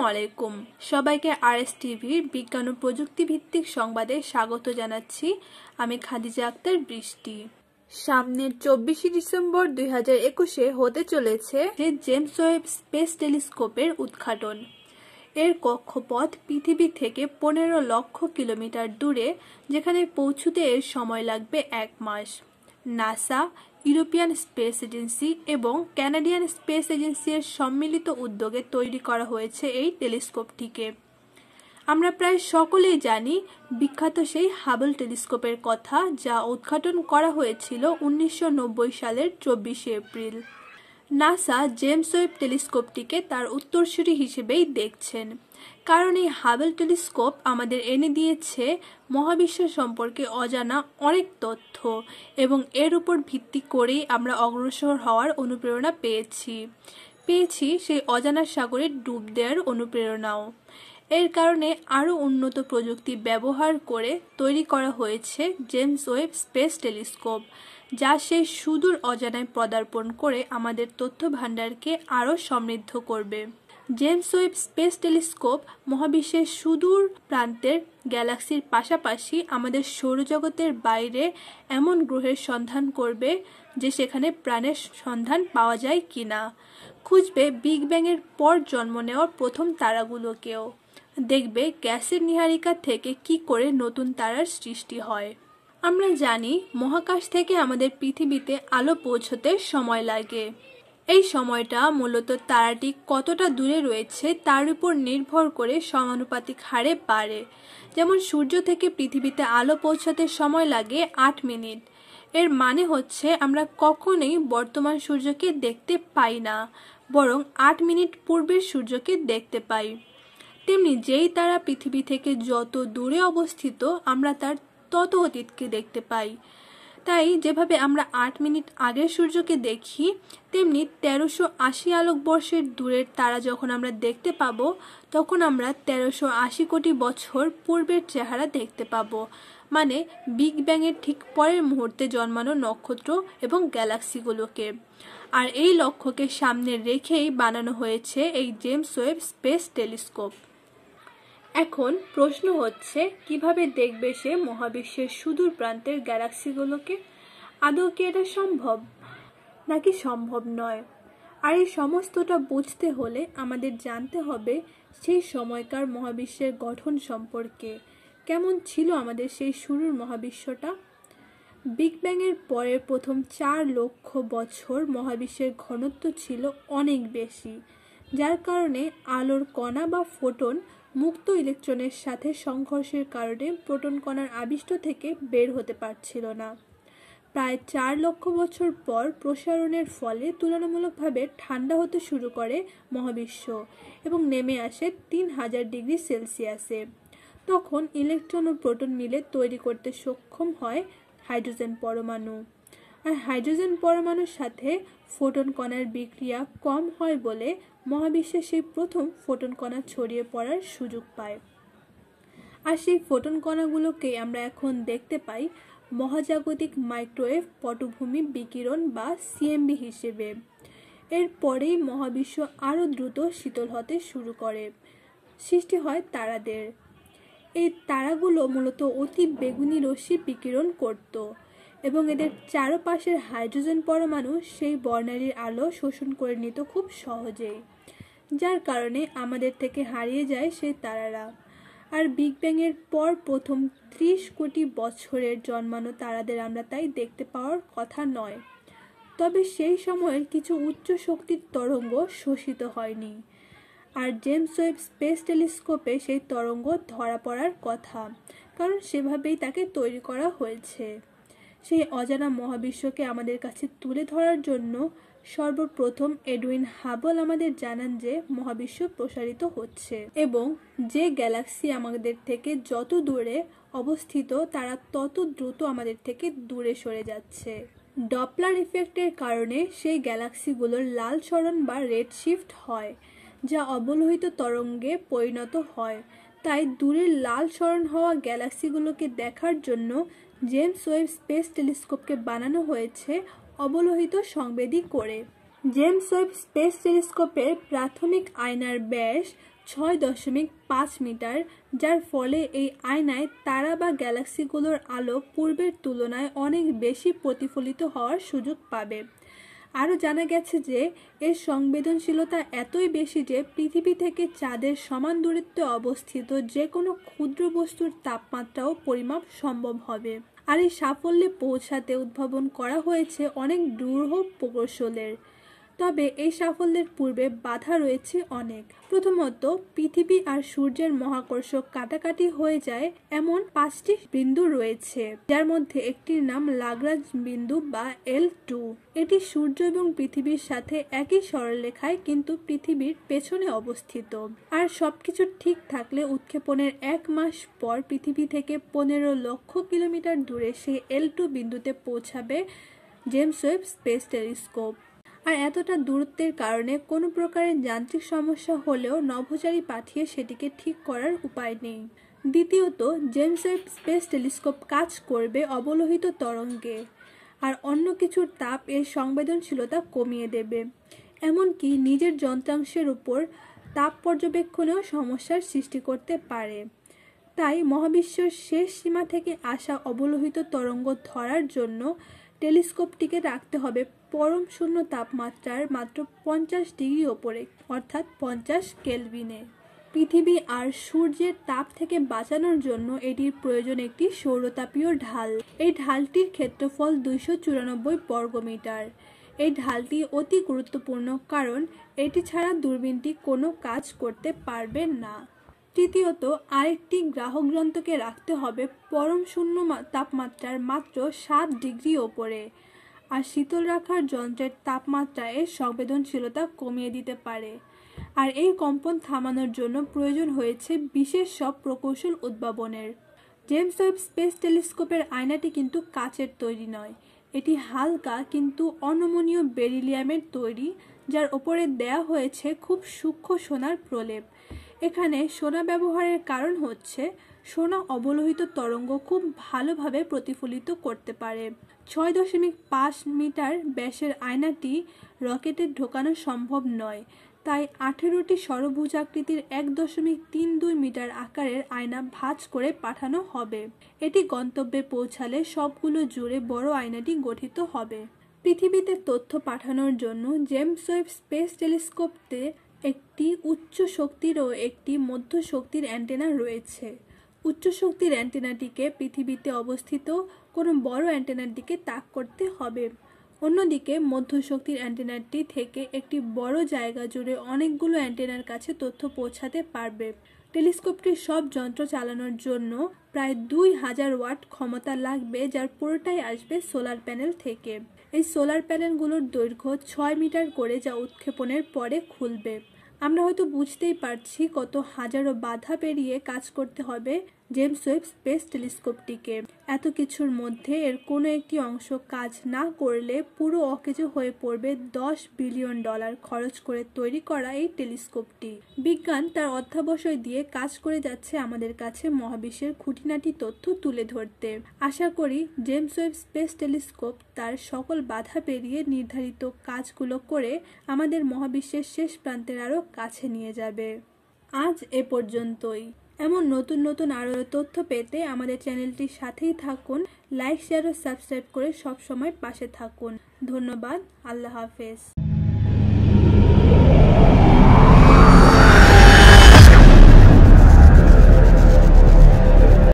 আসসালামু আলাইকুম সবাইকে আরএস টিভির বিজ্ঞান ও প্রযুক্তি ভিত্তিক সংবাদে স্বাগত জানাচ্ছি। আমি খাদিজা আক্তার বৃষ্টি। সামনের 24 ডিসেম্বর 2021 হতে চলেছে জেমস ওয়েব স্পেস টেলিস্কোপের উদ্ঘাটন। এর কক্ষপথ পৃথিবী থেকে 15 লক্ষ কিলোমিটার দূরে, যেখানে পৌঁছতে এর সময় লাগবে 1 মাস। নাসা, ইউরোপিয়ান স্পেস এজেন্সি এবং কানাডিয়ান স্পেস এজেন্সি এর সম্মিলিত উদ্যোগে তৈরি করা হয়েছে এই টেলিস্কোপটিকে। আমরা প্রায় সকলেই জানি বিখ্যাত সেই হাবল টেলিস্কোপের কথা, যা উদ্ঘাটন করা হয়েছিল 1990 সালের 24 এপ্রিল। নাসা জেমস ওয়েব টেলিস্কোপটিকে তার উত্তরসূরি হিসেবেই দেখছেন, কারণ এই হাবল টেলিস্কোপ আমাদের এনে দিয়েছে মহাবিশ্ব সম্পর্কে অজানা অনেক তথ্য, এবং এর উপর ভিত্তি করেই আমরা অগ্রসর হওয়ার অনুপ্রেরণা পেয়েছি সেই অজানা সাগরে ডুব দেওয়ার অনুপ্রেরণাও। এর কারণে আরও উন্নত প্রযুক্তি ব্যবহার করে তৈরি করা হয়েছে জেমস ওয়েব স্পেস টেলিস্কোপ, যা সেই সুদূর অজানায় পদার্পণ করে আমাদের তথ্য ভাণ্ডারকে আরও সমৃদ্ধ করবে। জেমস ওয়েব স্পেস টেলিস্কোপ মহাবিশ্বের সুদূর প্রান্তের গ্যালাক্সির পাশাপাশি আমাদের সৌরজগতের বাইরে এমন গ্রহের সন্ধান করবে যে সেখানে প্রাণের সন্ধান পাওয়া যায় কিনা, খুঁজবে বিগ ব্যাংয়ের পর জন্ম নেওয়ার প্রথম তারাগুলোকেও, দেখবে গ্যাসের নীহারিকা থেকে কি করে নতুন তারার সৃষ্টি হয়। আমরা জানি মহাকাশ থেকে আমাদের পৃথিবীতে আলো পৌঁছতে সময় লাগে। এই সময়টা মূলত তারাটি কতটা দূরে রয়েছে তার উপর নির্ভর করে সমানুপাতিক হারে বাড়ে। যেমন সূর্য থেকে পৃথিবীতে আলো পৌঁছাতে সময় লাগে 8 মিনিট। এর মানে হচ্ছে আমরা কখনোই বর্তমান সূর্যকে দেখতে পাই না, বরং 8 মিনিট পূর্বের সূর্যকে দেখতে পাই। তেমনি যেই তারা পৃথিবী থেকে যত দূরে অবস্থিত আমরা তার তত অতীতকে দেখতে পাই। তাই যেভাবে আমরা 8 মিনিট আগের সূর্যকে দেখি, তেমনি 1380 আলোকবর্ষের দূরের তারা যখন আমরা দেখতে পাবো, তখন আমরা 1380 কোটি বছর পূর্বের চেহারা দেখতে পাবো, মানে বিগ ব্যাংয়ের ঠিক পরের মুহূর্তে জন্মানো নক্ষত্র এবং গ্যালাক্সিগুলোকে। আর এই লক্ষ্যকে সামনে রেখেই বানানো হয়েছে এই জেমস ওয়েব স্পেস টেলিস্কোপ। এখন প্রশ্ন হচ্ছে, কিভাবে দেখবে সে মহাবিশ্বের সুদূর প্রান্তের গ্যালাক্সিগুলোকে? আদৌ কি এটা সম্ভব, নাকি সম্ভব নয়? আর এই সমস্তটা বুঝতে হলে আমাদের জানতে হবে সেই সময়কার মহাবিশ্বের গঠন সম্পর্কে। কেমন ছিল আমাদের সেই শুরুর মহাবিশ্বটা? বিগ ব্যাংয়ের পরের প্রথম 4 লক্ষ বছর মহাবিশ্বের ঘনত্ব ছিল অনেক বেশি, যার কারণে আলোর কণা বা ফোটন মুক্ত ইলেকট্রনের সাথে সংঘর্ষের কারণে প্রোটন কণার আবিষ্ট থেকে বের হতে পারছিল না। প্রায় 4 লক্ষ বছর পর প্রসারণের ফলে তুলনামূলকভাবে ঠান্ডা হতে শুরু করে মহাবিশ্ব এবং নেমে আসে 3000 ডিগ্রি সেলসিয়াসে। তখন ইলেকট্রন ও প্রোটন মিলে তৈরি করতে সক্ষম হয় হাইড্রোজেন পরমাণু। আর হাইড্রোজেন পরমাণুর সাথে ফোটন কণার বিক্রিয়া কম হয় বলে মহাবিশ্বে সেই প্রথম ফোটন কণা ছড়িয়ে পড়ার সুযোগ পায়। আর সেই ফোটন কণাগুলোকে আমরা এখন দেখতে পাই মহাজাগতিক মাইক্রোওয়েভ পটভূমি বিকিরণ বা সিএমবি হিসেবে। এরপরেই মহাবিশ্ব আরও দ্রুত শীতল হতে শুরু করে, সৃষ্টি হয় তারাদের। এই তারাগুলো মূলত অতি বেগুনি রশ্মি বিকিরণ করত এবং এদের চারপাশের হাইড্রোজেন পরমাণু সেই বর্ণালীর আলো শোষণ করে নিত খুব সহজেই, যার কারণে আমাদের থেকে হারিয়ে যায় সেই তারারা। আর বিগ ব্যাংয়ের পর প্রথম 30 কোটি বছরের জন্মানো তারাদের আমরা তাই দেখতে পাওয়ার কথা নয়। তবে সেই সময়ের কিছু উচ্চ শক্তির তরঙ্গ শোষিত হয়নি, আর জেমস ওয়েব স্পেস টেলিস্কোপে সেই তরঙ্গ ধরা পড়ার কথা, কারণ সেভাবেই তাকে তৈরি করা হয়েছে। সেই অজানা মহাবিশ্বকে আমাদের কাছে তুলে ধরার জন্য সর্বপ্রথম এডুইন হাবল আমাদের জানান যে মহাবিশ্ব প্রসারিত হচ্ছে এবং যে গ্যালাক্সি আমাদের থেকে যত দূরে অবস্থিত তারা তত দ্রুত আমাদের থেকে দূরে সরে যাচ্ছে। ডপলার ইফেক্টের কারণে সেই গ্যালাক্সিগুলোর লাল সরণ বা রেড শিফট হয়, যা অবলোহিত তরঙ্গে পরিণত হয়। তাই দূরের লাল সরণ হওয়া গ্যালাক্সিগুলোকে দেখার জন্য জেমস ওয়েব স্পেস টেলিস্কোপকে বানানো হয়েছে অবলোহিত সংবেদী করে। জেমস ওয়েব স্পেস টেলিস্কোপের প্রাথমিক আয়নার ব্যাস 6.5 মিটার, যার ফলে এই আয়নায় তারা বা গ্যালাক্সিগুলোর আলো পূর্বের তুলনায় অনেক বেশি প্রতিফলিত হওয়ার সুযোগ পাবে। আরও জানা গেছে যে এর সংবেদনশীলতা এতই বেশি যে পৃথিবী থেকে চাঁদের সমান দূরত্বে অবস্থিত যে কোনো ক্ষুদ্র বস্তুর তাপমাত্রাও পরিমাপ সম্ভব হবে। আর এই সাফল্যে পৌঁছাতে উদ্ভাবন করা হয়েছে অনেক দুরূহ প্রকৌশলের। তবে এই সাফল্যের পূর্বে বাধা রয়েছে অনেক। প্রথমত, পৃথিবী আর সূর্যের মহাকর্ষ কাটাকাটি হয়ে যায় এমন 5টি বিন্দু রয়েছে, যার মধ্যে একটির নাম লাগরাঞ্জ বিন্দু বা L2। এটি সূর্য এবং পৃথিবীর সাথে একই সরলরেখায় কিন্তু পৃথিবীর পেছনে অবস্থিত। আর সবকিছু ঠিক থাকলে উৎক্ষেপণের 1 মাস পর পৃথিবী থেকে 15 লক্ষ কিলোমিটার দূরে সেই L2 বিন্দুতে পৌঁছাবে জেমস ওয়েব স্পেস টেলিস্কোপ। আর এতটা দূরত্বের কারণে কোনো প্রকারের যান্ত্রিক সমস্যা হলেও নভোচারী পাঠিয়ে সেটিকে ঠিক করার উপায় নেই। দ্বিতীয়ত, জেমস ওয়েব স্পেস টেলিস্কোপ কাজ করবে অবলোহিত তরঙ্গে, আর অন্য কিছুর তাপ এর সংবেদনশীলতা কমিয়ে দেবে। এমনকি নিজের যন্ত্রাংশের উপর তাপ পর্যবেক্ষণেও সমস্যার সৃষ্টি করতে পারে। তাই মহাবিশ্বের শেষ সীমা থেকে আসা অবলোহিত তরঙ্গ ধরার জন্য টেলিস্কোপটিকে রাখতে হবে পরম শূন্য তাপমাত্রার মাত্র 50 ডিগ্রি ওপরে, অর্থাৎ 50 কেলভিনে। পৃথিবী আর সূর্যের তাপ থেকে বাঁচানোর জন্য এটির প্রয়োজন একটি সৌরতাপীয় ঢাল। এই ঢালটির ক্ষেত্রফল 294 বর্গমিটার। এই ঢালটি অতি গুরুত্বপূর্ণ, কারণ এটি ছাড়া দূরবীনটি কোনো কাজ করতে পারবে না। তৃতীয়ত, আরেকটি গ্রাহক যন্ত্রকে রাখতে হবে পরম শূন্য তাপমাত্রার মাত্র 7 ডিগ্রি ওপরে। আর শীতল রাখার যন্ত্রের তাপমাত্রা এর সংবেদনশীলতা কমিয়ে দিতে পারে। আর এই কম্পন থামানোর জন্য প্রয়োজন হয়েছে বিশেষ সব প্রকৌশল উদ্ভাবনের। জেমস ওয়েব স্পেস টেলিস্কোপের আয়নাটি কিন্তু কাচের তৈরি নয়, এটি হালকা কিন্তু অনমনীয় বেরিলিয়ামের তৈরি, যার ওপরে দেয়া হয়েছে খুব সূক্ষ্ম সোনার প্রলেপ। এখানে সোনা ব্যবহারের কারণ হচ্ছে সোনা অবলোহিত তরঙ্গ খুব ভালোভাবে প্রতিফলিত করতে পারে। 6.5 মিটার ব্যাসের আয়নাটি রকেটে ঢোকানো সম্ভব নয়, তাই 18টি ষড়ভুজাকৃতির 1.32 মিটার আকারের আয়না ভাঁজ করে পাঠানো হবে। এটি গন্তব্যে পৌঁছালে সবগুলো জুড়ে বড় আয়নাটি গঠিত হবে। পৃথিবীতে তথ্য পাঠানোর জন্য জেমস ওয়েব স্পেস টেলিস্কোপতে একটি উচ্চ শক্তির ও একটি মধ্য শক্তির অ্যান্টেনা রয়েছে। উচ্চ শক্তির অ্যান্টেনাটিকে পৃথিবীতে অবস্থিত কোনো বড় অ্যান্টেনার দিকে তাক করতে হবে। অন্যদিকে মধ্য শক্তির অ্যান্টেনাটি থেকে একটি বড় জায়গা জুড়ে অনেকগুলো অ্যান্টেনার কাছে তথ্য পৌঁছাতে পারবে। টেলিস্কোপটির সব যন্ত্র চালানোর জন্য প্রায় 2000 ওয়াট ক্ষমতা লাগবে, যার পুরোটাই আসবে সোলার প্যানেল থেকে। এই সোলার প্যানেলগুলোর দৈর্ঘ্য 6 মিটার করে, যা উৎক্ষেপণের পরে খুলবে। আমরা হয়তো বুঝতেই পারছি কত হাজারো বাধা পেরিয়ে কাজ করতে হবে জেমস ওয়েব স্পেস টেলিস্কোপটিকে। এত কিছুর মধ্যে এর কোনো একটি অংশ কাজ না করলে পুরো অকেজো হয়ে পড়বে $10 বিলিয়ন খরচ করে তৈরি করা এই টেলিস্কোপটি। বিজ্ঞান তার অধ্যাবসায় দিয়ে কাজ করে যাচ্ছে আমাদের কাছে মহাবিশ্বের খুঁটিনাটি তথ্য তুলে ধরতে। আশা করি জেমস ওয়েব স্পেস টেলিস্কোপ তার সকল বাধা পেরিয়ে নির্ধারিত কাজগুলো করে আমাদের মহাবিশ্বের শেষ প্রান্তের আরও কাছে নিয়ে যাবে। আজ এ পর্যন্তই। এমন নতুন নতুন আরও তথ্য পেতে আমাদের চ্যানেলটির সাথেই থাকুন। লাইক, শেয়ার ও সাবস্ক্রাইব করে সব সময় পাশে থাকুন। ধন্যবাদ। আল্লাহ হাফেজ।